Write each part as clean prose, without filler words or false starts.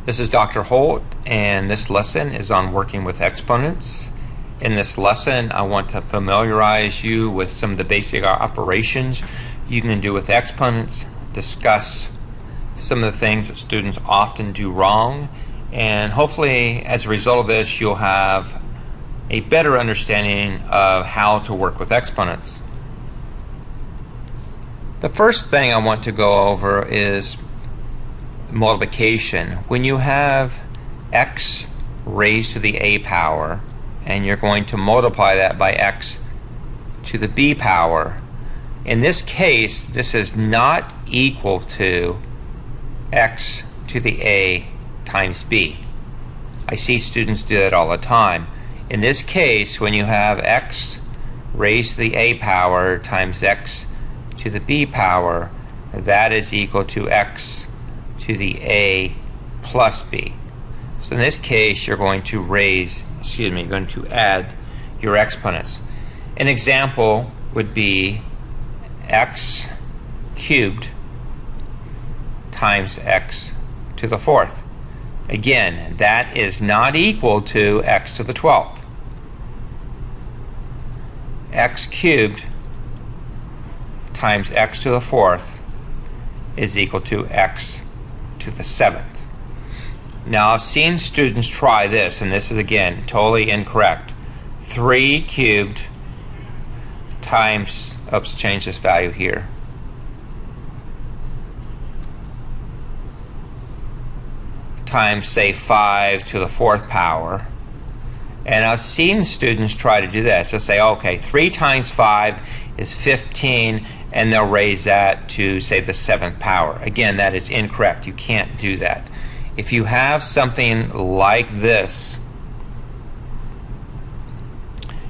This is Dr. Holt, and this lesson is on working with exponents. In this lesson, I want to familiarize you with some of the basic operations you can do with exponents, discuss some of the things that students often do wrong, and hopefully as a result of this you'll have a better understanding of how to work with exponents. The first thing I want to go over is multiplication. When you have x raised to the a power and you're going to multiply that by x to the b power, in this case this is not equal to x to the a times b. I see students do that all the time. In this case, when you have x raised to the a power times x to the b power, that is equal to x to the a plus b. So in this case, you're going to add your exponents. An example would be x cubed times x to the fourth. Again, that is not equal to x to the 12th. X cubed times x to the fourth is equal to x to the 7th. Now I've seen students try this, and this is again totally incorrect. 3 cubed times, change this value here. Times, say, 5 to the 4th power. And I've seen students try to do that. So say, okay, 3 times 5 is 15, and they'll raise that to, say, the 7th power. Again, that is incorrect. You can't do that. If you have something like this,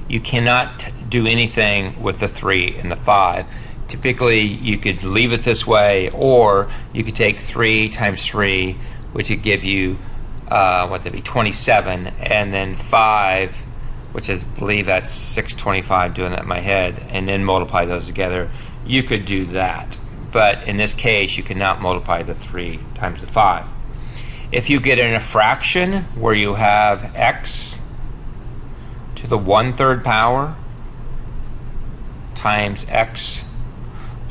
you cannot do anything with the 3 and the 5. Typically, you could leave it this way, or you could take 3 times 3, which would give you 27, and then 5, which is, I believe that's 625, doing that in my head, and then multiply those together. You could do that, but in this case you cannot multiply the 3 times the 5. If you get in a fraction where you have x to the 1/3 power times x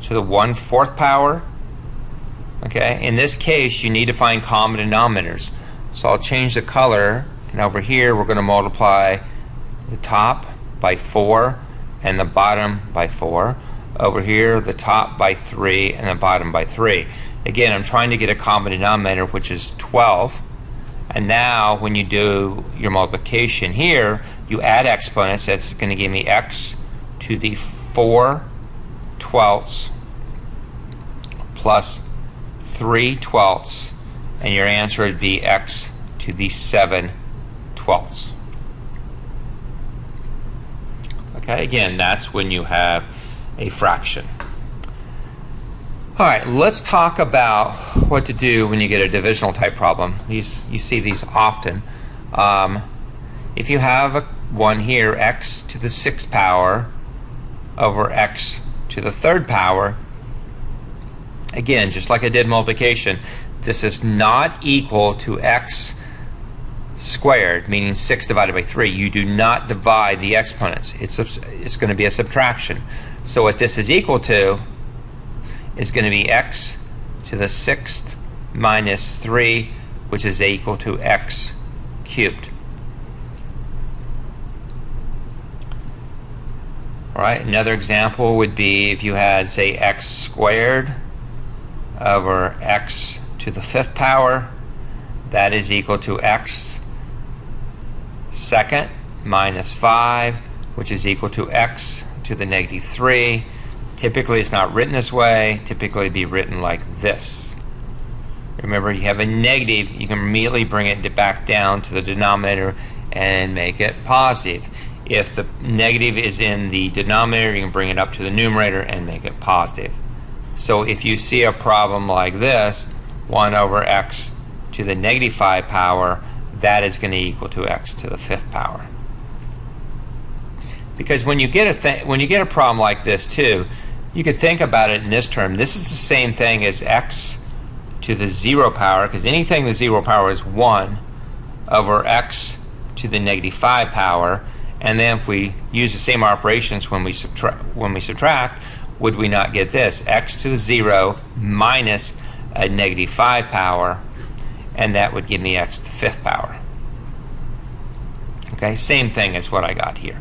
to the 1/4 power, okay, in this case you need to find common denominators. So I'll change the color, and over here we're going to multiply the top by 4 and the bottom by 4. Over here the top by 3 and the bottom by 3. Again, I'm trying to get a common denominator, which is 12. And now when you do your multiplication here, you add exponents. That's going to give me x to the 4/12 plus 3/12, and your answer would be x to the 7/12. Okay, again, that's when you have a fraction. All right, let's talk about what to do when you get a divisional type problem. You see these often. If you have one here, x to the 6th power over x to the 3rd power, again, just like I did multiplication, this is not equal to x squared, meaning 6 divided by 3. You do not divide the exponents. It's going to be a subtraction. So what this is equal to is going to be x to the 6th minus 3, which is equal to x cubed. All right, another example would be if you had, say, x squared over x to the 5th power. That is equal to x second minus 5, which is equal to x to the negative 3. Typically it's not written this way. Typically it'd be written like this. Remember, you have a negative, you can immediately bring it back down to the denominator and make it positive. If the negative is in the denominator, you can bring it up to the numerator and make it positive. So if you see a problem like this, 1 over x to the negative 5 power, that is going to equal to x to the 5th power. Because when you get a problem like this too, you could think about it in this term. This is the same thing as x to the 0 power, because anything the 0 power is 1 over x to the negative 5 power. And then if we use the same operations when we subtract, would we not get this? X to the 0 minus a negative 5 power, and that would give me x to the 5th power. Okay, same thing as what I got here.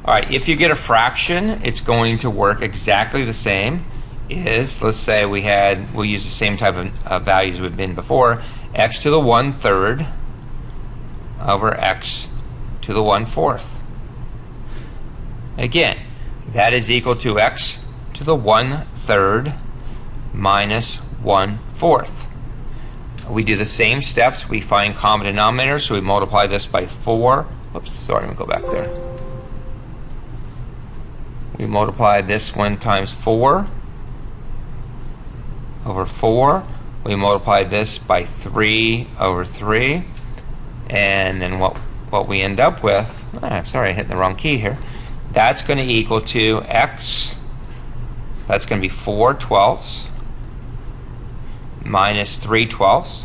All right, if you get a fraction, it's going to work exactly the same. Let's say we'll use the same type of values we've been before. X to the 1/3 over x to the 1/4. Again, that is equal to x to the 1/3 minus 1/4. We do the same steps. We find common denominators, so we multiply this by 4. Oops, sorry, let me go back there. We multiply this one times 4 over 4. We multiply this by 3 over 3. And then what we end up with, sorry, I hit the wrong key here. That's going to equal to x, that's going to be 4/12 minus 3/12.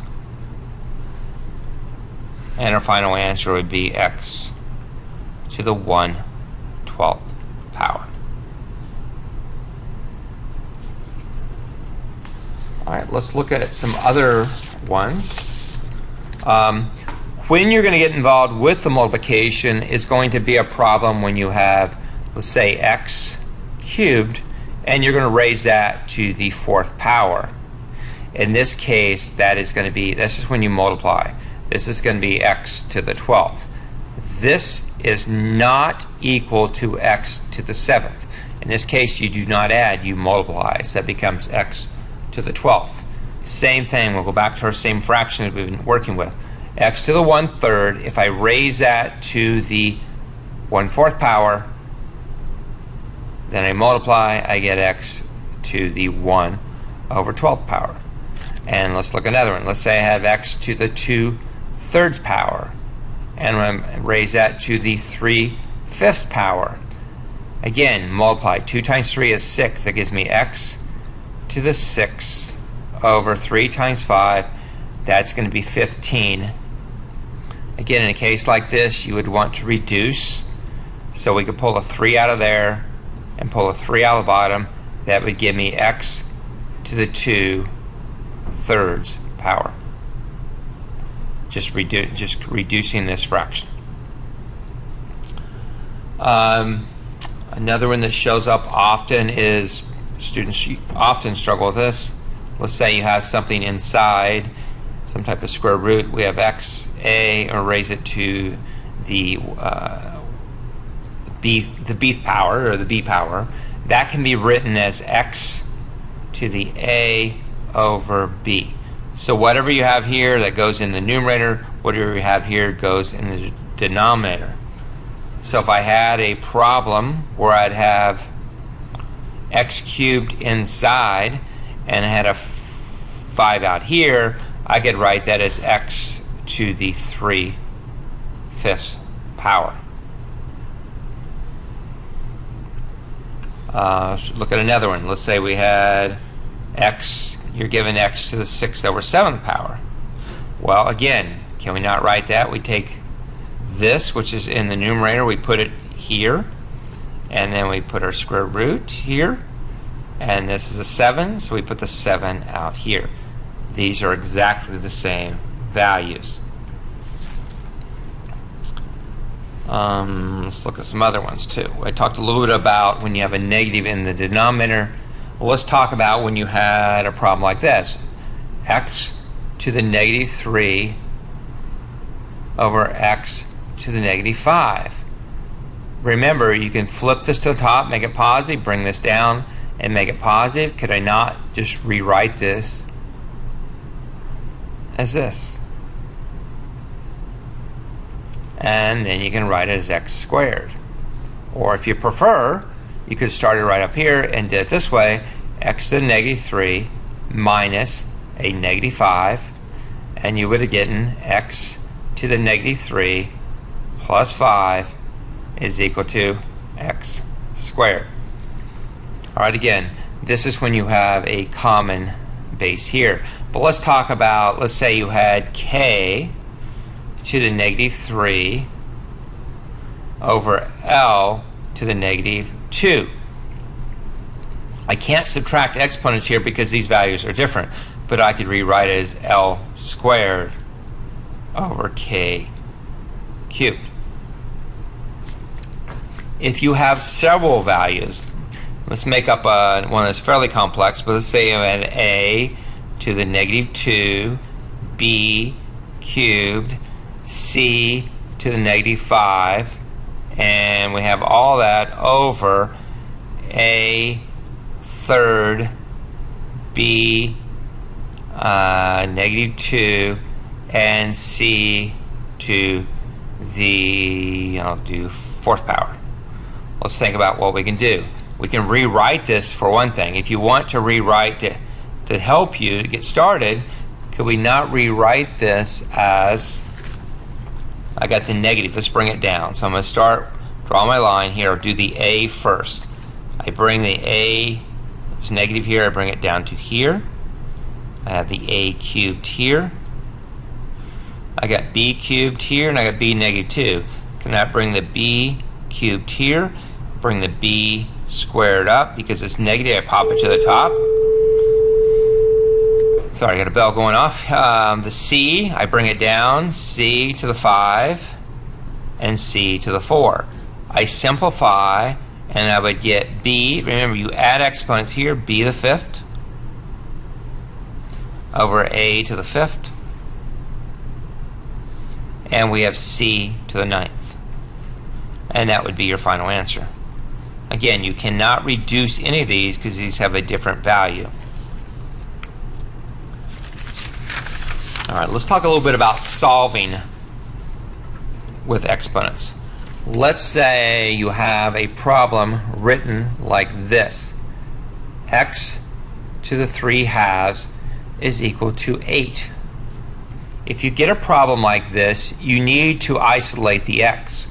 And our final answer would be x to the 1/12 power. All right, let's look at some other ones. When you're going to get involved with the multiplication, it's going to be a problem when you have, let's say, x cubed, and you're going to raise that to the 4th power. In this case, this is when you multiply. This is going to be x to the 12th. This is not equal to x to the 7th. In this case, you do not add, you multiply. So that becomes x to the 12th. Same thing, we'll go back to our same fraction that we've been working with. X to the 1/3, if I raise that to the 1/4 power, then I multiply, I get x to the 1 over 12th power. And let's look at another one. Let's say I have x to the 2/3 power, and I raise that to the 3/5 power. Again, multiply. 2 times 3 is 6. That gives me x to the 6 over 3 times 5. That's going to be 15. Again, in a case like this, you would want to reduce. So we could pull a 3 out of there and pull a 3 out of the bottom. That would give me x to the 2/3 power. Just reducing this fraction. Another one that shows up often is, students often struggle with this. Let's say you have something inside, some type of square root. We have xa, or raise it to the bth power, or the b power. That can be written as x to the a over b. So whatever you have here, that goes in the numerator. Whatever you have here goes in the denominator. So if I had a problem where I'd have x cubed inside and I had a 5 out here, I could write that as x to the 3/5 power. Look at another one. Let's say we had x, you're given x to the 6 over 7th power. Well, again, can we not write that? We take this, which is in the numerator, we put it here, and then we put our square root here, and this is a 7, so we put the 7 out here. These are exactly the same values. Let's look at some other ones too. I talked a little bit about when you have a negative in the denominator. Well, let's talk about when you had a problem like this. X to the negative 3 over x to the negative 5. Remember, you can flip this to the top, make it positive, bring this down, and make it positive. Could I not just rewrite this as this? And then you can write it as x squared. Or if you prefer, you could start it right up here and do it this way: x to the negative 3 minus a negative 5, and you would have gotten x to the negative 3 plus 5 is equal to x squared. All right, again, this is when you have a common base here. But let's talk about, let's say you had k to the negative 3 over L to the negative 2. I can't subtract exponents here because these values are different, but I could rewrite it as L squared over k cubed. If you have several values, let's make up one that's fairly complex, but let's say you had a to the negative 2, b cubed, c to the negative 5, and we have all that over a third b negative 2 and c to the, I'll do 4th power. Let's think about what we can do. We can rewrite this for one thing. If you want to rewrite to help you to get started, could we not rewrite this as, I got the negative, let's bring it down. So I'm going to draw my line here, do the a first. I bring the a, it's negative here, I bring it down to here. I have the a cubed here. I got b cubed here, and I got b negative 2. Can I bring the b cubed here, bring the b squared up, because it's negative, I pop it to the top. Sorry, I got a bell going off. The c, I bring it down, c to the 5, and c to the 4. I simplify, and I would get b, remember you add exponents here, b to the 5th, over a to the 5th, and we have c to the 9th. And that would be your final answer. Again, you cannot reduce any of these because these have a different value. All right, let's talk a little bit about solving with exponents. Let's say you have a problem written like this. X to the 3 halves is equal to 8. If you get a problem like this, you need to isolate the x.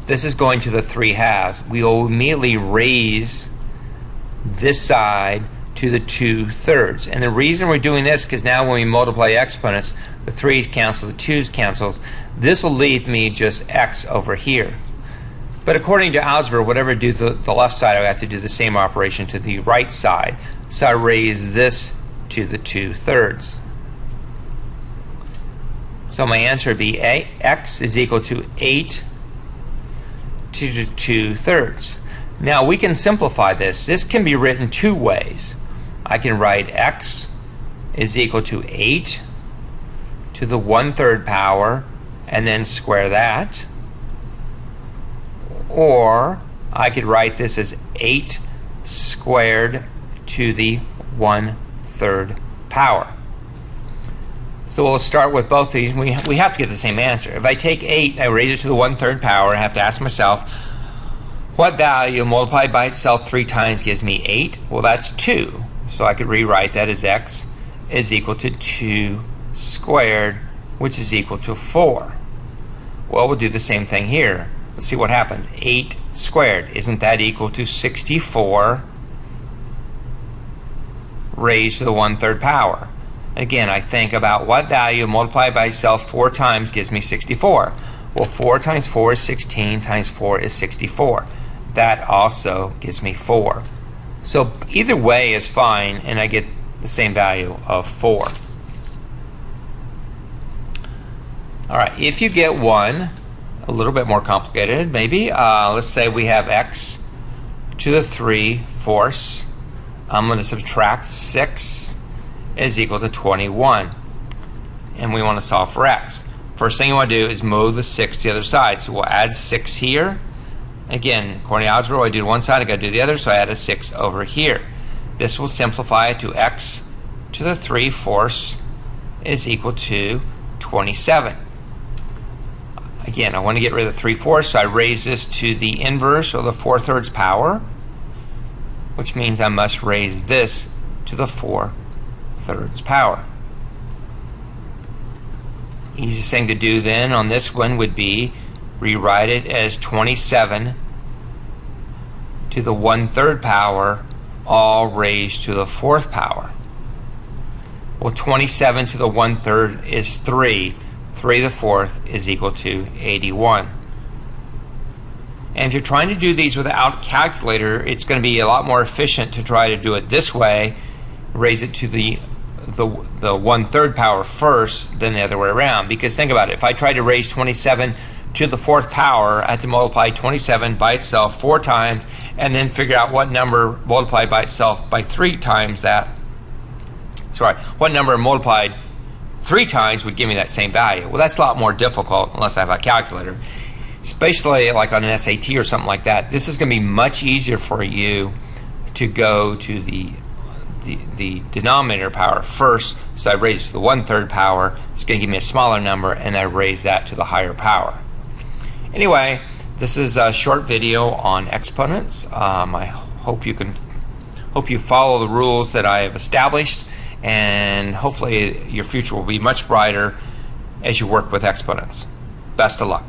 This is going to the 3 halves. We will immediately raise this side to the 2/3. And the reason we're doing this, because now when we multiply exponents, the 3's cancel, the 2's cancel. This will leave me just x over here. But according to algebra, whatever I do to the left side, I have to do the same operation to the right side. So I raise this to the 2/3. So my answer would be x is equal to 8 to the 2/3. Now we can simplify this. This can be written two ways. I can write x is equal to 8 to the 1/3 power and then square that. Or I could write this as 8 squared to the 1/3 power. So we'll start with both these. We have to get the same answer. If I take 8, I raise it to the 1/3 power, I have to ask myself, what value multiplied by itself 3 times gives me 8? Well, that's 2. So I could rewrite that as x is equal to 2 squared, which is equal to 4. Well, we'll do the same thing here. Let's see what happens. 8 squared, isn't that equal to 64 raised to the 1/3 power? Again, I think about what value multiplied by itself 4 times gives me 64. Well, 4 times 4 is 16 times 4 is 64. That also gives me 4. So either way is fine, and I get the same value of 4. All right, if you get one a little bit more complicated, maybe, let's say we have x to the 3/4. I'm going to subtract 6 is equal to 21. And we want to solve for x. First thing you want to do is move the 6 to the other side. So we'll add 6 here. Again, according to algebra, I do one side, I got to do the other, so I add a 6 over here. This will simplify it to x to the 3/4 is equal to 27. Again, I want to get rid of the 3/4, so I raise this to the inverse, or the 4/3 power, which means I must raise this to the 4/3 power. Easiest thing to do then on this one would be rewrite it as 27 to the 1/3 power, all raised to the 4th power. Well, 27 to the 1/3 is 3. 3 to the 4th is equal to 81. And if you're trying to do these without a calculator, it's going to be a lot more efficient to try to do it this way, raise it to the 1/3 power first than the other way around. Because think about it, if I tried to raise 27 to the 4th power, I have to multiply 27 by itself 4 times and then figure out what number multiplied by itself by 3 times that. Sorry, what number multiplied 3 times would give me that same value. Well, that's a lot more difficult unless I have a calculator. Especially like on an SAT or something like that. This is going to be much easier for you to go to the denominator power first. So I raise it to the 1/3 power. It's going to give me a smaller number, and I raise that to the higher power. Anyway, this is a short video on exponents. I hope you follow the rules that I have established, and hopefully your future will be much brighter as you work with exponents. Best of luck.